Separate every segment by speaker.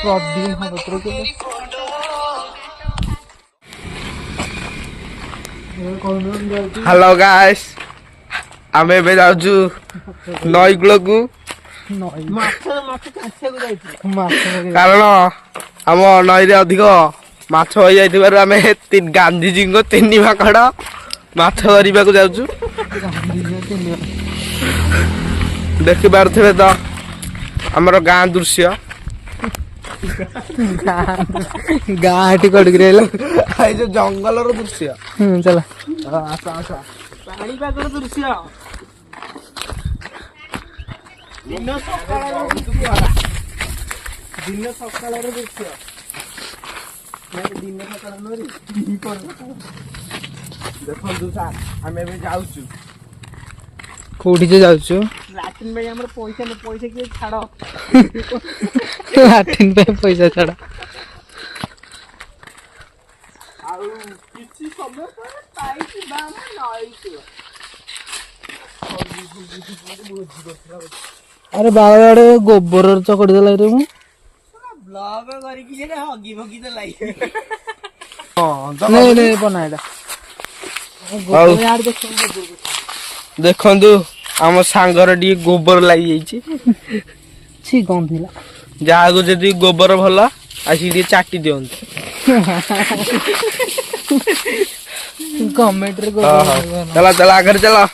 Speaker 1: hello guys आमे बे जाउछु नई गुलो को कारण आम नई रे अधिक माछ हो जाइथिबारु आमे गांधीजी को 3 भाकड़ माछ धरिबा को जाउछु देखि पारथिबे तो हमर गां दृश्य
Speaker 2: गाँ कड़क
Speaker 1: आई जो जंगल रो दृश्य
Speaker 2: चल
Speaker 1: आसा आसा
Speaker 3: पानी पाकर दृश्य दिन सकाळ दृश्य
Speaker 1: देखो सार आमे भी जाउछु
Speaker 2: कोठी जे जाउछु
Speaker 3: लाटिन भाई हमर पैसा न पैसा के छाड़
Speaker 2: लाटिन पे पैसा छाड़
Speaker 3: आउ किछि समय पर पाइछि बाम नइछ
Speaker 2: अरे बाबाड़े गोबर चकड़ी देला रे मु
Speaker 3: ब्लॉग करी कि जे हगी भगी त लाई
Speaker 1: हां
Speaker 2: नहीं नहीं बनाइडा गोबर यार
Speaker 1: देखंदु हम सांगर डी गोबर लाई जाईची
Speaker 2: छी गंधिला
Speaker 1: जागो जदी गोबर भला आसी डी चाटी दियंत
Speaker 2: कमेंट रे गोबर
Speaker 1: चला चला आगे चला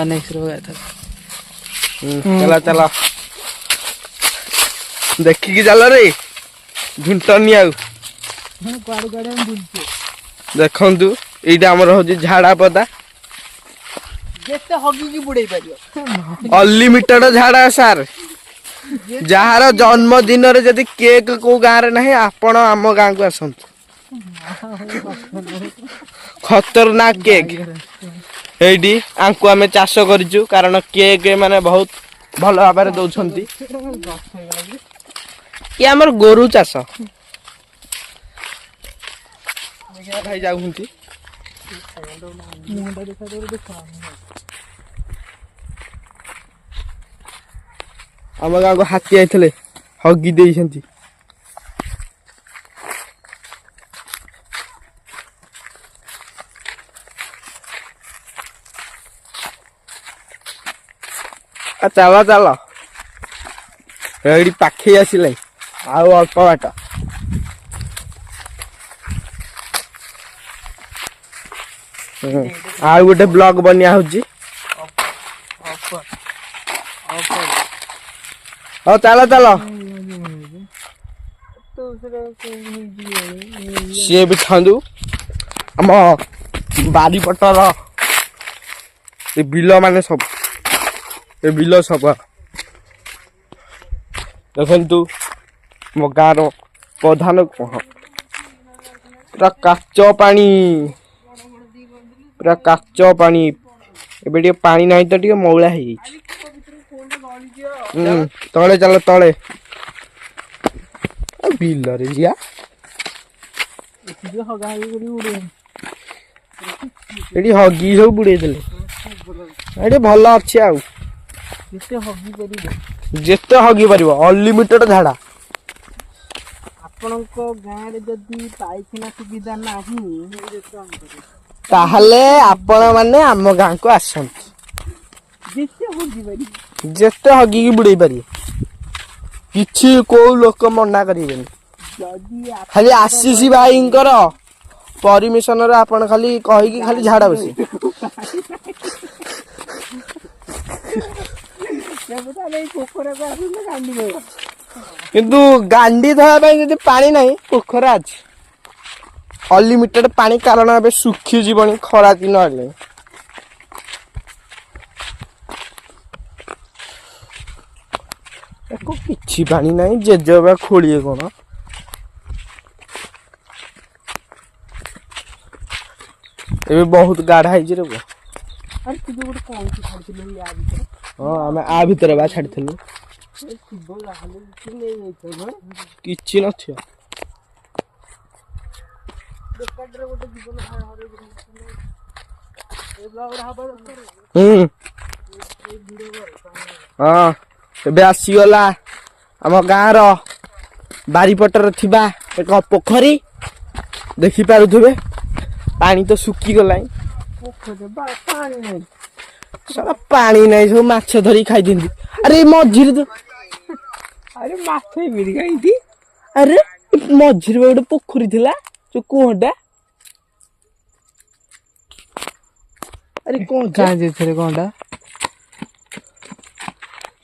Speaker 2: नेक्स्ट रो गया था
Speaker 1: चला चला देखि कि चल रे झुंटनी आउ
Speaker 3: गाड़ी गाड़ी हम बुलछे
Speaker 1: देखंतु एटा हमर हो झाड़ा पदा
Speaker 3: जेते हगी की बुड़ाई पारियो
Speaker 1: अनलिमिटेड झाड़ा सार जहार जन्मदिन रे जदी केक को गां रे नहीं आपण आम गां को आसंत खतरनाक केक एडी आंकु आमे चाष करिजु कारण केक माने बहुत भलो भाबरे दउछंती ये हमर गोरु चाष भाई जाउहंती आम गाँ को हाथी आइले हगी देइछंती चला चल एडी पाखे आसिले आउ अल्प बाट आउ गोटे ब्लॉग बनिया होची हो चला चला सी भी खांदु आम बारी पटर बिल माने सब ए बिल सब देखंतु मो गाँव प्रधान कह पूरा काच पानी पूरा काच पानी एबे टे पानी नहीं तो टे मौला है तले चल तले बिल रे जिया एडी हगी सब बुड़े देले एडी भल अछि आ जेते हगी परिबो अनलिमिटेड झाड़ा
Speaker 3: आपनको गाँ रे जदी पाइखना सुविधा नाही
Speaker 1: ताहले आपण माने आम गाँ को आसन जेते हगी की बुड़े पारि किछि को लोक मना करिवेन खाली आशीष भाईंकर परमिशन रे आपण खाली कहि की खाली झाड़ा बसी किंतु गांडी धोया जदि पानी नहीं पोखरा अछि अनलिमिटेड पानी कारण अबे सुखी जीवन खरा दिन हेले एको किछि पानी नहीं जेजेबा खोलिए कोन एबे बहुत गाढ़ा है रे वो
Speaker 3: अरे तू जो गोटे कोन से छाड़थिलु या भीतर
Speaker 1: हां हमें आ भीतर बा छाड़थिलु किछि नथियो हाँ एबे आसीगला ଆମ ଗାଁର ବାରିପଟରେ ଥିବା ଏକ ପୋଖରୀ ଦେଖିପାରୁଥିବେ ପାଣି ତ ଶୁଖିଗଲାଣି ସାରା ପାଣି ନାହିଁ ସବୁ ମାଛ ଧରି ଖାଇଦିଅନ୍ତି ଆରେ ମଝିରେ ତ
Speaker 3: ଆରେ ମାଛ ଏମିତି ଖାଇଛି
Speaker 1: ଆରେ ମଝିରେ ଗୋଟେ ପୋଖରୀ ଥିଲା ଯୋଉ କୁହଟା ଆରେ କଣ
Speaker 2: କାଁ ଯେଥିରେ କଣଟା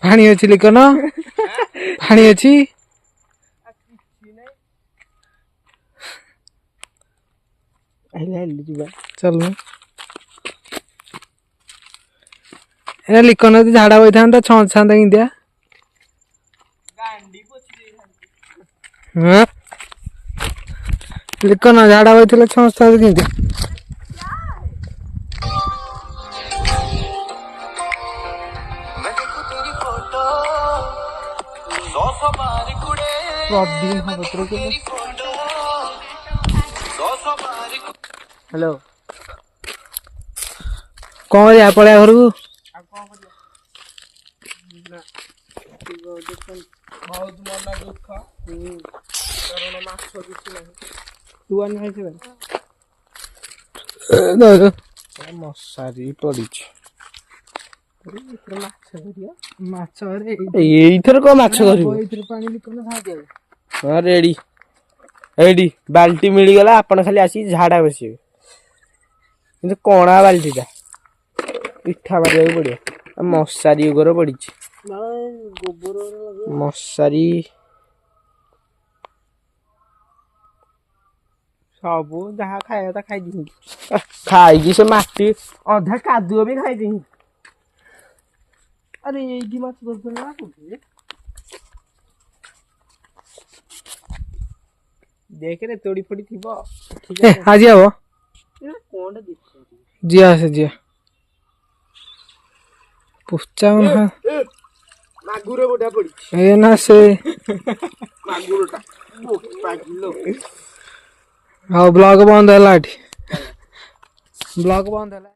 Speaker 2: ପାଣି ଅଛି ଲିକନ ପାଣି ଅଛି
Speaker 1: ଯିବା
Speaker 2: ଚାଲୁନ ଏ ଲିକନ ଯଦି ଝାଡା ବଇଥାନ୍ତା ଛଅନ୍ତା କେମିତିଆ ଲିକନ ଝାଡା ବଇଥିଲେ ଛଅନ୍ତା କେମିତିଆ
Speaker 1: ହ୍ୟାଲୋ
Speaker 2: କଣ କରିବା ପଳେଇବା ଘରକୁ
Speaker 1: ବହୁତ ମନ ଦୁଃଖ କାରଣ ମାଛ କିଛି ନାହିଁ ମଶାରୀ ପଡିଛି
Speaker 2: ମାଛ
Speaker 1: ଏଇଥର କଣ ମାଛ ଧରିବ
Speaker 2: ଏଇଥିରେ ପାଣି ଲିକନ ସାହାଯ୍ୟ
Speaker 1: ହଁ ରେଡି ଏଇଠି ବାଲ୍ଟି ମିଳିଗଲା ଆପଣ ଖାଲି ଆସିକି ଝାଡା ବସିବେ କିନ୍ତୁ କଣା ବାଲ୍ଟିଟା ପିଠା ମାରିବାକୁ ପଡିବ ମଶାରୀ ଉପରେ ପଡିଛି ମଶାରୀ ସବୁ ଯାହା ଖାଇବା କଥା ଖାଇଦିଅନ୍ତି ଖାଇକି ସେ ମାଟି ଅଧା କାଦୁଅ ବି ଖାଇଦିଅନ୍ତି ଆରେ ଏଇଠି ମାଛ ଧରୁଛନ୍ତି ନା କୋଉଠି ଦେଖରେ ତୋଡି ଫୋଡି ଥିବ
Speaker 2: ଆଜି ହବ
Speaker 1: କଣଟା ଦେଖୁଛନ୍ତି
Speaker 2: ଜିଆ ଆସେ ଜିଆ ପୁଚା
Speaker 1: ମାଗୁର ଗୋଟା ପଡିଛି
Speaker 2: ଏ ନା ସେ
Speaker 1: ମାଗୁରଟା
Speaker 2: ହଉ ବ୍ଲଗ ବନ୍ଦ ହେଲା ଏଠି ବ୍ଲଗ ବନ୍ଦ ହେଲା